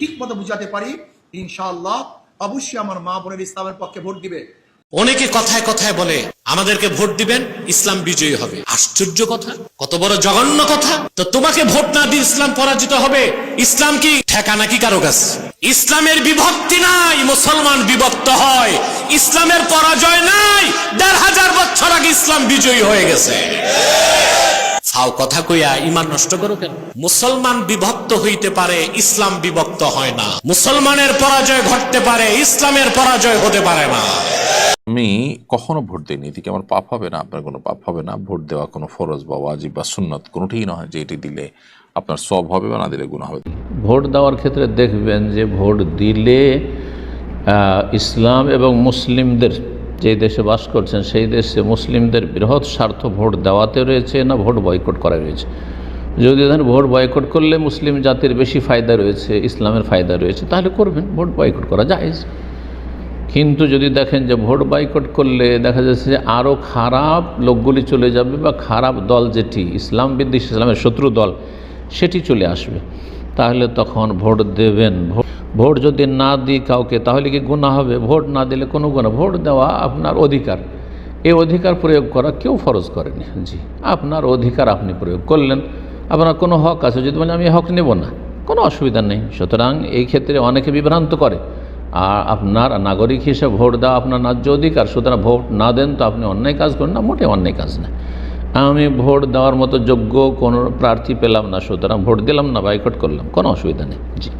ঠিক মতো বুঝাতে পারি, ইনশাআল্লাহ অবশ্যই আমার মা বোনের ইসলামের পক্ষে ভোট দিবে। অনেকে কথায় কথায় বলে আমাদেরকে ভোট দিবেন, ইসলাম বিজয়ী হবে। আশ্চর্য কথা, কত বড় জঘন্য কথা। তো তোমাকে ভোট না দিয়ে ইসলাম পরাজিত হবে? ইসলাম কি ঠেকা নাকি কারো কাছে? ইসলামের বিভক্তি নাই, মুসলমান বিভক্ত হয়। ইসলামের পরাজয় নাই, ১৫০০ বছর আগে ইসলাম বিজয়ী হয়ে গেছে। ফাও কথা কইয়া ঈমান নষ্ট করো কেন? মুসলমান বিভক্ত হইতে পারে, ইসলাম বিভক্ত হয় না। মুসলমানের পরাজয় ঘটতে পারে, ইসলামের পরাজয় হতে পারে না। আমি কখনো ভোট দিইনি, এদিকে আমার পাপ হবে না, আপনার কোনো পাপ হবে না। ভোট দেওয়া কোনো ফরজ বা ওয়াজিব বা সুন্নত কোনোটিই নয় যে এটি দিলে আপনার সওয়াব হবে বা না দিলে গুনাহ হবে। ভোট দেওয়ার ক্ষেত্রে দেখবেন যে ভোট দিলে ইসলাম এবং মুসলিমদের, যে দেশে বাস করছেন সেই দেশে মুসলিমদের বৃহৎ স্বার্থ ভোট দেওয়াতে রয়েছে না ভোট বয়কট করা রয়েছে। যদি ধরেন ভোট বয়কট করলে মুসলিম জাতির বেশি ফায়দা রয়েছে, ইসলামের ফায়দা রয়েছে, তাহলে করবেন, ভোট বয়কট করা জায়েজ। কিন্তু যদি দেখেন যে ভোট বয়কট করলে দেখা যাচ্ছে যে আরও খারাপ লোকগুলি চলে যাবে বা খারাপ দল যেটি ইসলাম বিদ্বেষ, ইসলামের শত্রু দল, সেটি চলে আসবে, তাহলে তখন ভোট দেবেন। ভোট যদি না দিই কাউকে তাহলে কি গুনাহ হবে? ভোট না দিলে কোনো গুনাহ? ভোট দেওয়া আপনার অধিকার, এই অধিকার প্রয়োগ করা কেউ ফরজ করেনি। জি, আপনার অধিকার আপনি প্রয়োগ করলেন, আপনার কোনো হক আছে, যদি বলেন আমি হক নেব না, কোনো অসুবিধা নেই। সুতরাং এই ক্ষেত্রে অনেকে বিভ্রান্ত করে। আর আপনার নাগরিক হিসেবে ভোট দেওয়া আপনার ন্যায্য অধিকার, সুতরাং ভোট না দেন তো আপনি অন্যায় কাজ করেন না, মোটে অন্যায় কাজ না। আমি ভোট দেওয়ার মতো যোগ্য কোনো প্রার্থী পেলাম না, সুতরাং ভোট দিলাম না, বয়কট করলাম, কোনো অসুবিধা নেই। জি।